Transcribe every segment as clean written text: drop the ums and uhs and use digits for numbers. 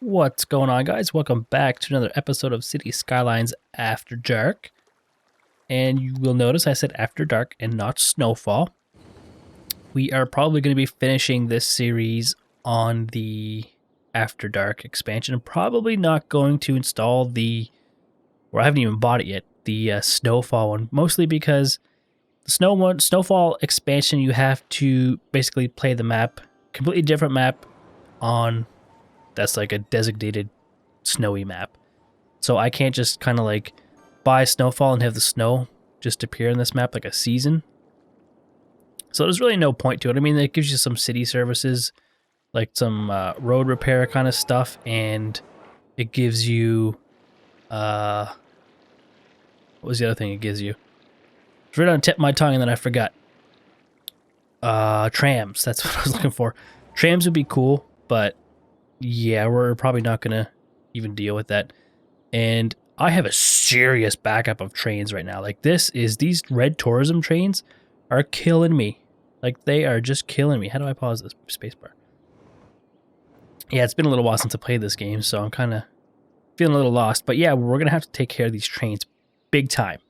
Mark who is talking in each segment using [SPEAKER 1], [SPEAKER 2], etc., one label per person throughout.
[SPEAKER 1] What's going on, guys? Welcome back to another episode of City Skylines After Dark. And you will notice I said After Dark and not Snowfall. We are probably going to be finishing this series on the After Dark expansion. I'm probably not going to install I haven't even bought it yet, the Snowfall one. Mostly because the Snowfall expansion, you have to basically play the map, completely different map on... That's like a designated snowy map. So I can't just kind of like buy Snowfall and have the snow just appear in this map like a season. So there's really no point to it. I mean, it gives you some city services, like some road repair kind of stuff, and it gives you... what was the other thing it gives you? It's right on the tip of my tongue and then I forgot. Trams, that's what I was looking for. Trams would be cool, but... yeah, we're probably not going to even deal with that. And I have a serious backup of trains right now. Like these red tourism trains are killing me. Like they are just killing me. How do I pause this spacebar? Yeah, it's been a little while since I played this game, so I'm kind of feeling a little lost. But yeah, we're going to have to take care of these trains big time.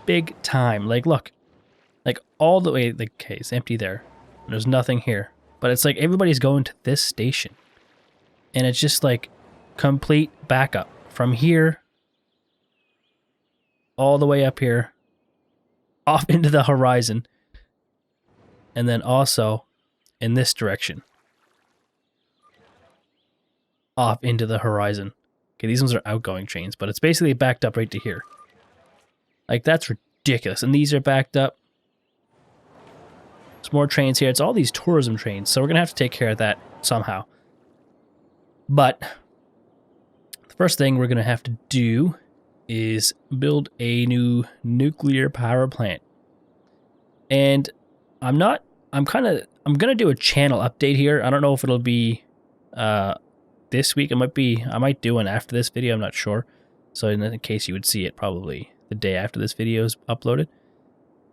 [SPEAKER 1] Big time. Like, look. Like all the way, like, okay, it's empty there. There's nothing here. But it's like everybody's going to this station. And it's just like complete backup from here all the way up here, off into the horizon, and then also in this direction, off into the horizon. Okay, these ones are outgoing trains, but it's basically backed up right to here. Like, that's ridiculous. And these are backed up. There's more trains here. It's all these tourism trains, so we're going to have to take care of that somehow. But the first thing we're going to have to do is build a new nuclear power plant. And I'm going to do a channel update here. I don't know if it'll be this week. I might do one after this video. I'm not sure. So in case you would see it probably the day after this video is uploaded.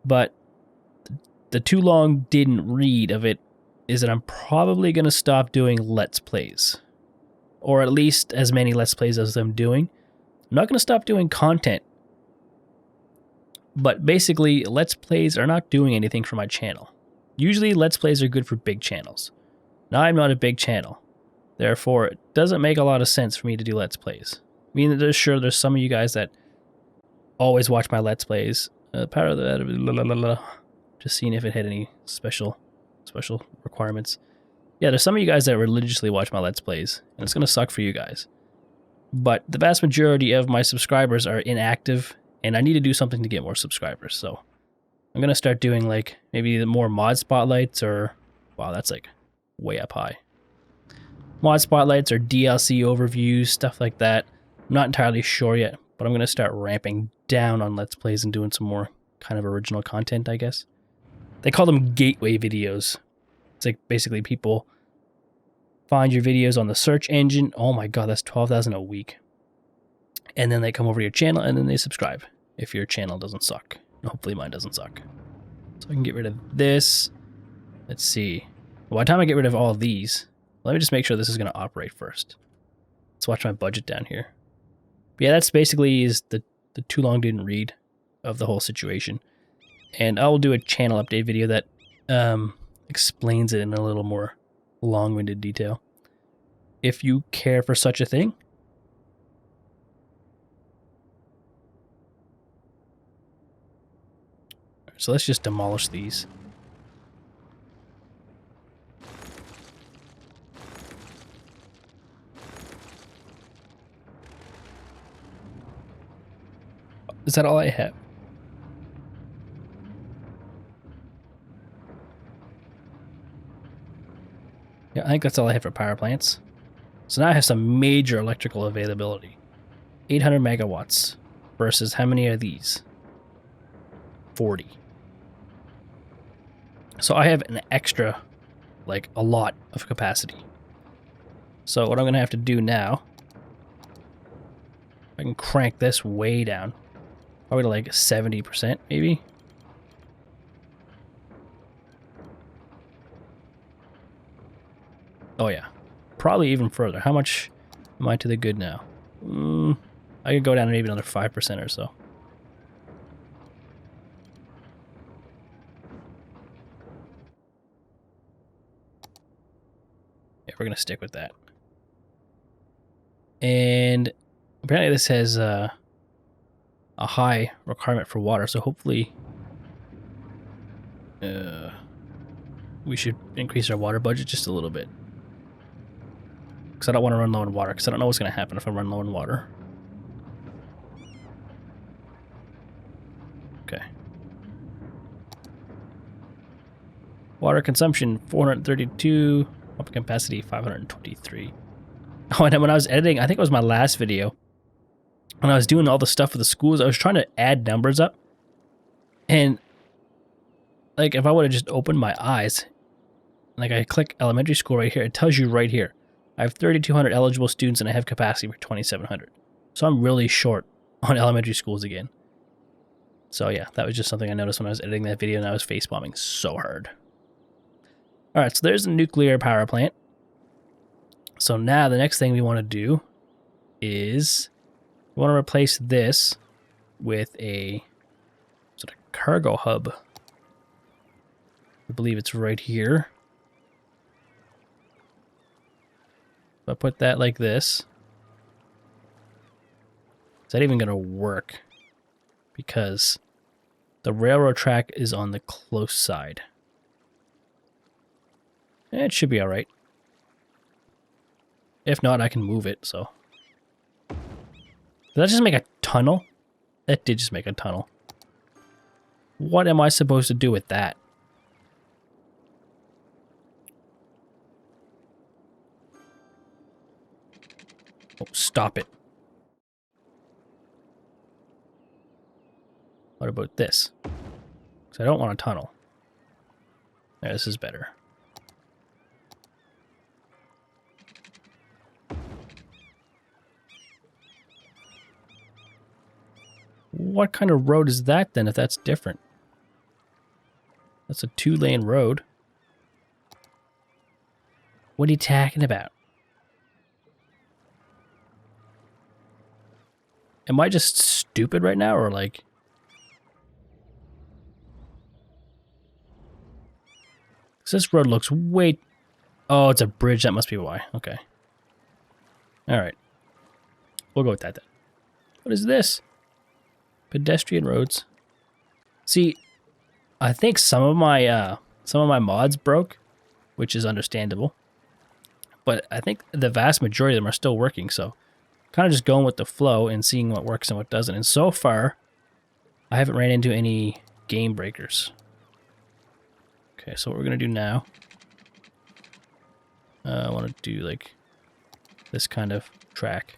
[SPEAKER 1] But the too long didn't read of it is that I'm probably going to stop doing Let's Plays. Or at least as many Let's Plays as I'm doing. I'm not going to stop doing content. But basically, Let's Plays are not doing anything for my channel. Usually, Let's Plays are good for big channels. Now, I'm not a big channel. Therefore, it doesn't make a lot of sense for me to do Let's Plays. I mean, there's some of you guys that always watch my Let's Plays. Just seeing if it had any special requirements. Yeah, there's some of you guys that religiously watch my Let's Plays, and it's going to suck for you guys. But the vast majority of my subscribers are inactive, and I need to do something to get more subscribers. So I'm going to start doing, like, maybe the more mod spotlights or... wow, that's, like, way up high. Mod spotlights or DLC overviews, stuff like that. I'm not entirely sure yet, but I'm going to start ramping down on Let's Plays and doing some more kind of original content, I guess. They call them gateway videos. It's like basically people find your videos on the search engine. Oh my god, that's 12,000 a week. And then they come over to your channel and then they subscribe if your channel doesn't suck. Hopefully mine doesn't suck. So I can get rid of this. Let's see. By the time I get rid of all of these, let me just make sure this is going to operate first. Let's watch my budget down here. But yeah, that's basically is the too long didn't read of the whole situation. And I will do a channel update video that explains it in a little more long-winded detail, if you care for such a thing. So let's just demolish these. Is that all I have? Yeah, I think that's all I have for power plants. So now I have some major electrical availability. 800 megawatts versus how many are these? 40. So I have an extra, like a lot of capacity. So what I'm going to have to do now, I can crank this way down. Probably to like 70% maybe. Oh yeah, probably even further. How much Am I to the good now? I could go down maybe another 5% or so. Yeah, we're going to stick with that. And apparently this has a high requirement for water, so hopefully we should increase our water budget just a little bit. Because I don't want to run low on water, because I don't know what's going to happen if I run low on water. Okay. Water consumption, 432. Pumping capacity, 523. Oh, and then when I was editing, I think it was my last video, when I was doing all the stuff for the schools, I was trying to add numbers up. And, like, if I would have just opened my eyes, like I click elementary school right here, it tells you right here, I have 3,200 eligible students and I have capacity for 2,700. So I'm really short on elementary schools again. So yeah, that was just something I noticed when I was editing that video, and I was facepalming so hard. Alright, so there's a nuclear power plant. So now the next thing we want to do is we want to replace this with a sort of cargo hub. I believe it's right here. If I put that like this, is that even going to work? Because the railroad track is on the close side. It should be alright. If not, I can move it, so. Did that just make a tunnel? That did just make a tunnel. What am I supposed to do with that? Oh, stop it. What about this? Because I don't want a tunnel. Yeah, this is better. What kind of road is that then, if that's different? That's a 2-lane road. What are you talking about? Am I just stupid right now, or like... This road looks way... Oh, it's a bridge. That must be why. Okay. Alright. We'll go with that then. What is this? Pedestrian roads. See, I think some of my mods broke, which is understandable. But I think the vast majority of them are still working, so kind of just going with the flow and seeing what works and what doesn't. And so far, I haven't ran into any game breakers. Okay, so what we're gonna do now, I want to do like this kind of track.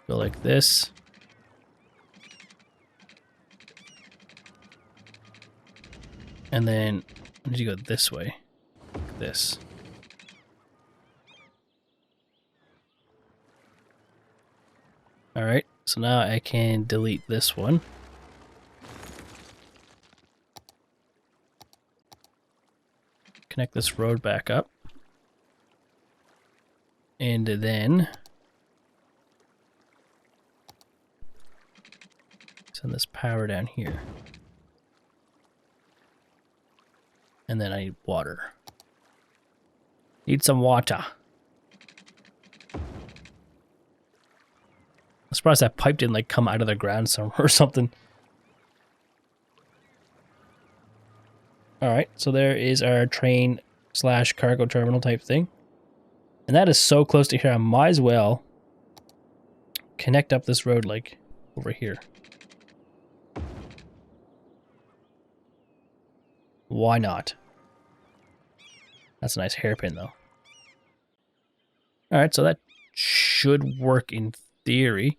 [SPEAKER 1] Go like this. And then I need to go this way, like this. Alright, so now I can delete this one. Connect this road back up. And then send this power down here. And then I need water. Need some water. I'm surprised that pipe didn't like come out of the ground somewhere or something. Alright, so there is our train / cargo terminal type thing. And that is so close to here, I might as well connect up this road like over here. Why not? That's a nice hairpin though. Alright, so that should work in theory.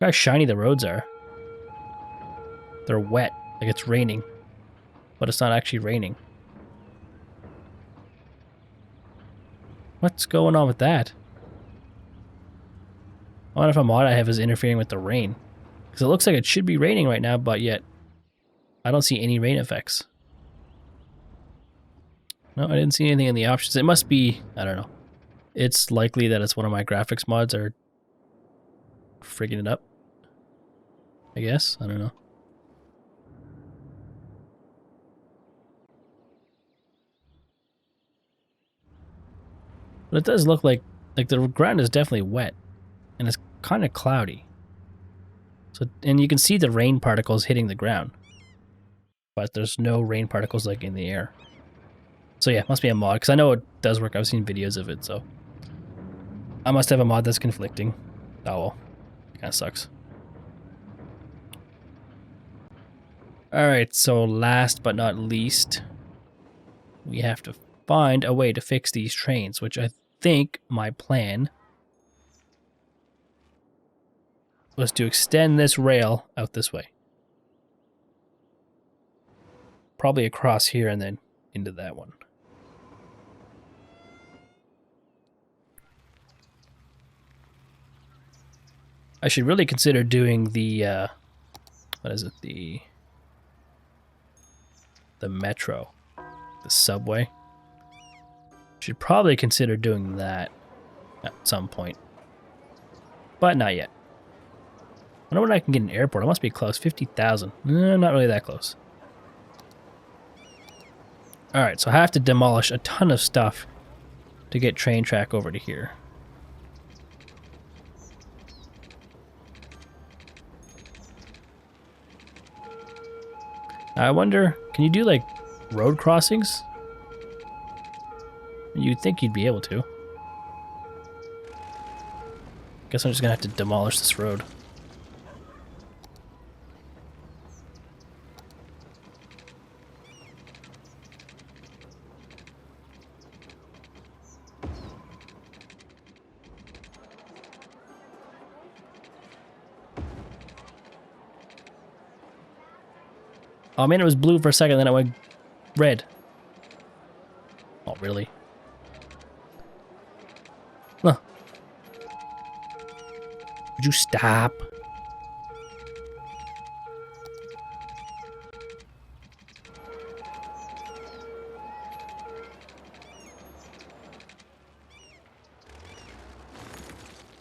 [SPEAKER 1] Look how shiny the roads are. They're wet, like it's raining. But it's not actually raining. What's going on with that? I wonder if a mod I have is interfering with the rain. Because it looks like it should be raining right now, but yet I don't see any rain effects. No, I didn't see anything in the options. It must be, I don't know. It's likely that it's one of my graphics mods are frigging it up. I guess, I don't know. But it does look like the ground is definitely wet, and it's kind of cloudy. So, and you can see the rain particles hitting the ground, but there's no rain particles like in the air. So yeah, it must be a mod, because I know it does work. I've seen videos of it, so I must have a mod that's conflicting. Oh well, kind of sucks. Alright, so last but not least, we have to find a way to fix these trains, which I think my plan was to extend this rail out this way. Probably across here and then into that one. I should really consider doing the, what is it, the metro, the subway. Should probably consider doing that at some point, but not yet. I wonder when I can get an airport. It must be close. 50,000. Not really that close. Alright, so I have to demolish a ton of stuff to get train track over to here. I wonder, can you do like road crossings? You'd think you'd be able to. Guess I'm just gonna have to demolish this road. Oh man, it was blue for a second, then it went red. Oh, really? Huh. Would you stop?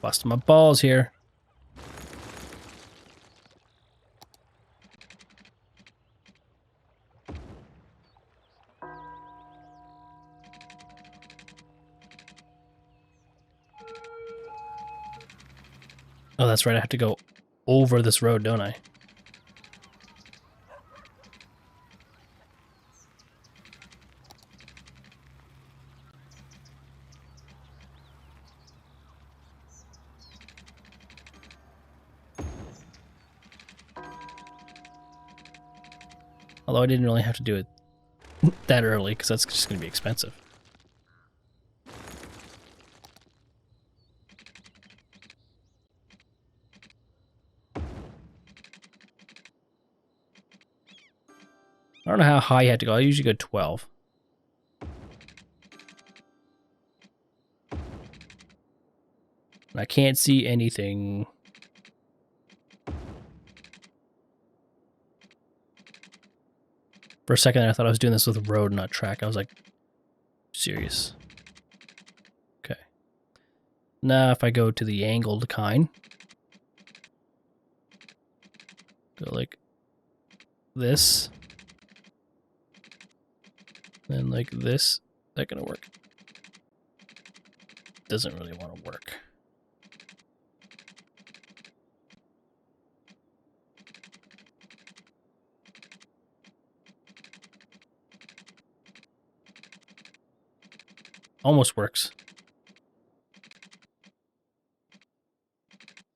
[SPEAKER 1] Busting my balls here. Oh, that's right. I have to go over this road, don't I? Although I didn't really have to do it that early, because that's just going to be expensive. I don't know how high you have to go. I usually go 12. I can't see anything. For a second I thought I was doing this with a road, not track. I was like, serious. Okay. Now if I go to the angled kind, go like this, then like this, is that gonna work? Doesn't really want to work. Almost works.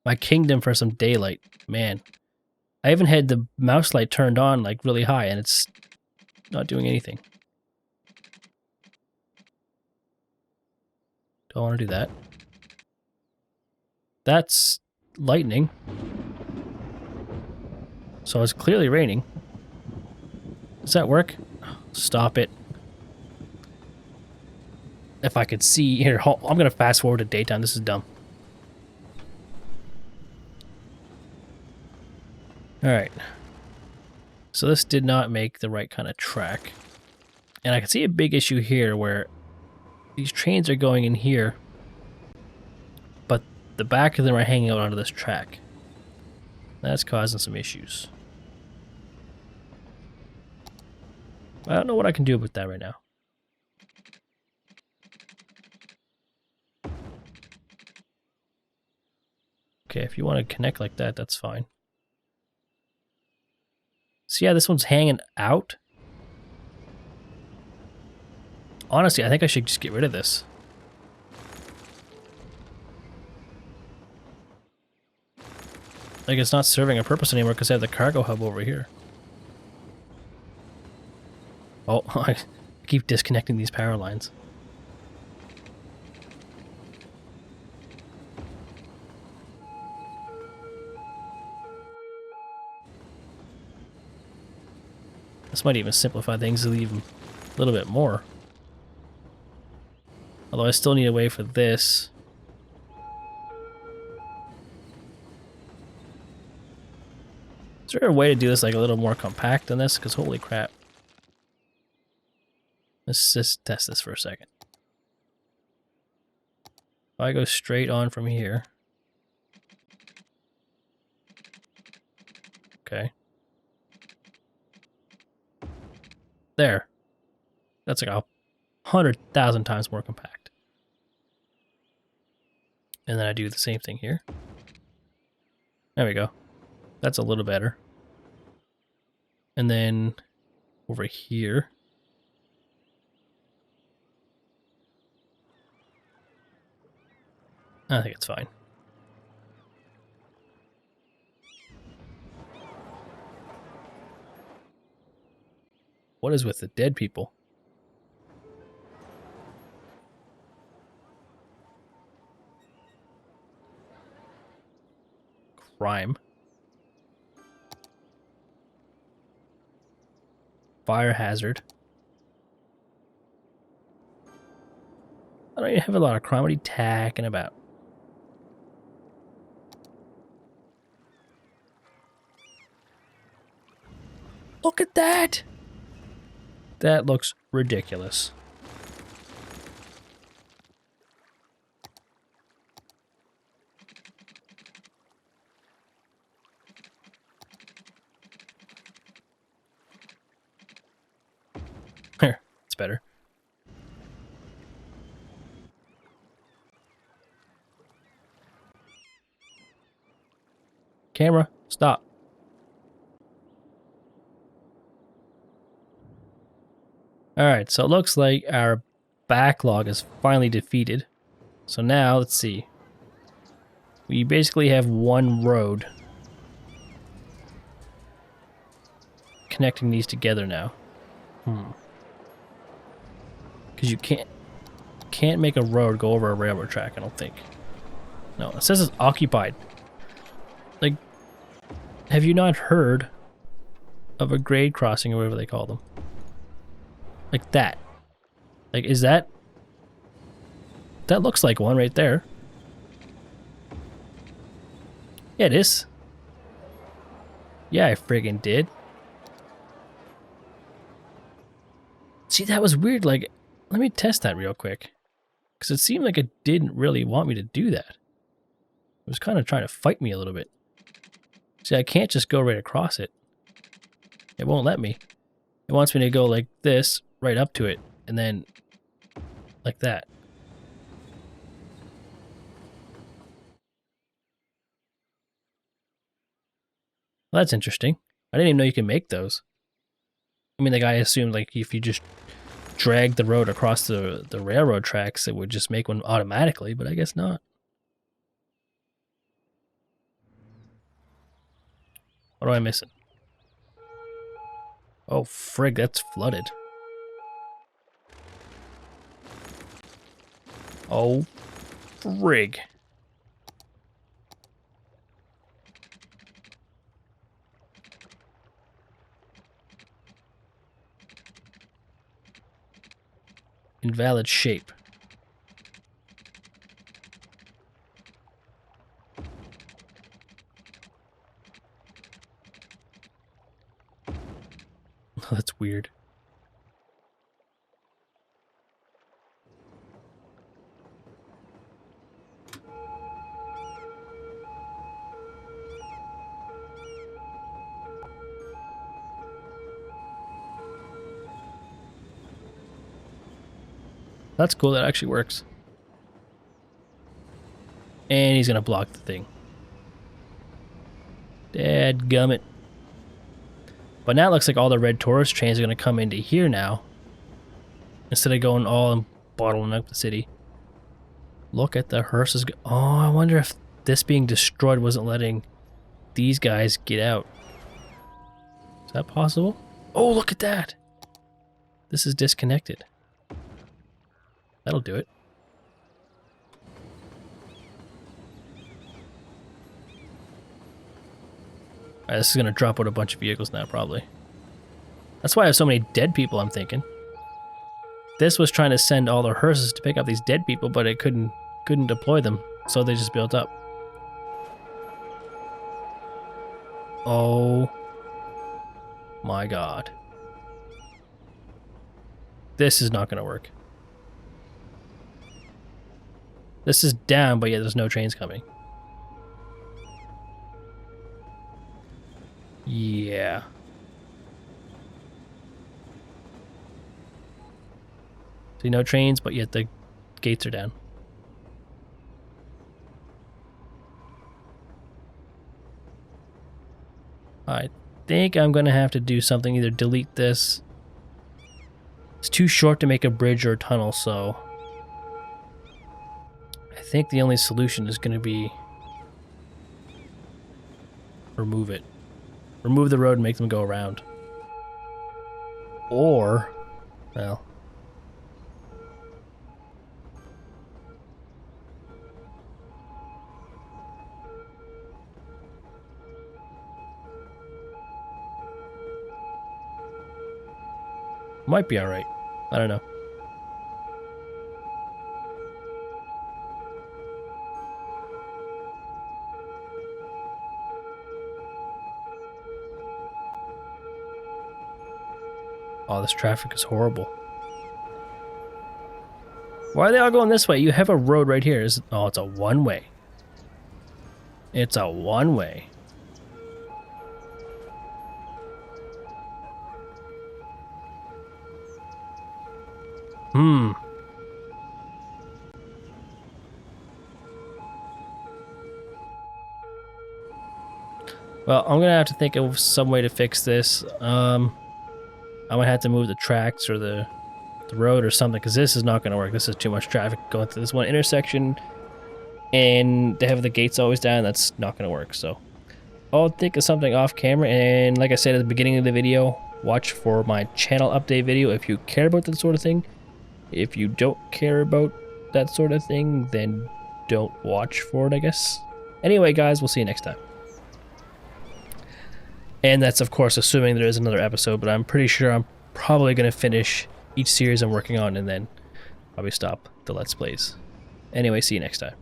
[SPEAKER 1] My kingdom for some daylight. Man. I haven't had the mouse light turned on like really high and it's not doing anything. Do I want to do that? That's lightning. So it's clearly raining. Does that work? Stop it. If I could see here, I'm gonna fast forward to daytime. This is dumb. Alright. So this did not make the right kind of track. And I can see a big issue here where these trains are going in here, but the back of them are hanging out onto this track. That's causing some issues. I don't know what I can do about that right now. Okay, if you want to connect like that, that's fine. So yeah, this one's hanging out. Honestly, I think I should just get rid of this. Like, it's not serving a purpose anymore because I have the cargo hub over here. Oh, I keep disconnecting these power lines. This might even simplify things even a little bit more. Although I still need a way for this. Is there a way to do this like a little more compact than this? Because holy crap. Let's just test this for a second. If I go straight on from here. Okay. There. That's like 100,000 times more compact. And then I do the same thing here. There we go. That's a little better. And then over here. I think it's fine. What is with the dead people? Crime. Fire hazard. I don't even have a lot of crime. What are you talking about? Look at that! That looks ridiculous. Here, it's better. Camera, stop. Alright, so it looks like our backlog is finally defeated. So now, let's see. We basically have one road connecting these together now. Because you can't make a road go over a railroad track, I don't think. No, it says it's occupied. Like, have you not heard of a grade crossing or whatever they call them? Like that. Like, is that... That looks like one right there. Yeah, it is. Yeah, I friggin' did. See, that was weird. Like, let me test that real quick. Because it seemed like it didn't really want me to do that. It was kind of trying to fight me a little bit. See, I can't just go right across it. It won't let me. It wants me to go like this, right up to it, and then like that. Well, that's interesting. I didn't even know you can make those. I mean, like, I assumed, like, if you just drag the road across the railroad tracks, it would just make one automatically, but I guess not. What am I missing? Oh, frig, that's flooded. Oh, frig. Invalid shape. That's weird. That's cool, that actually works. And he's gonna block the thing. Dadgummit. But now it looks like all the red Taurus trains are gonna come into here now. Instead of going all and bottling up the city. Look at the hearses. Oh, I wonder if this being destroyed wasn't letting these guys get out. Is that possible? Oh, look at that! This is disconnected. That'll do it. Alright, this is gonna drop out a bunch of vehicles now, probably. That's why I have so many dead people, I'm thinking. This was trying to send all the hearses to pick up these dead people, but it couldn't deploy them, so they just built up. Oh my god. This is not gonna work. This is down, but yet there's no trains coming. Yeah. See, no trains, but yet the gates are down. I think I'm gonna have to do something, either delete this. It's too short to make a bridge or a tunnel, so I think the only solution is gonna be remove it. Remove the road and make them go around. Or, well, might be alright. I don't know. Oh, this traffic is horrible. Why are they all going this way? You have a road right here. Oh, it's a one-way. It's a one-way. Well, I'm gonna have to think of some way to fix this. I'm gonna have to move the tracks or the road or something, because this is not gonna work. This is too much traffic going through this one intersection, and they have the gates always down. That's not gonna work. So I'll think of something off camera, and like I said at the beginning of the video, watch for my channel update video if you care about that sort of thing. If you don't care about that sort of thing, then don't watch for it, I guess. Anyway, guys, we'll see you next time. And that's, of course, assuming there is another episode, but I'm pretty sure I'm probably going to finish each series I'm working on and then probably stop the Let's Plays. Anyway, see you next time.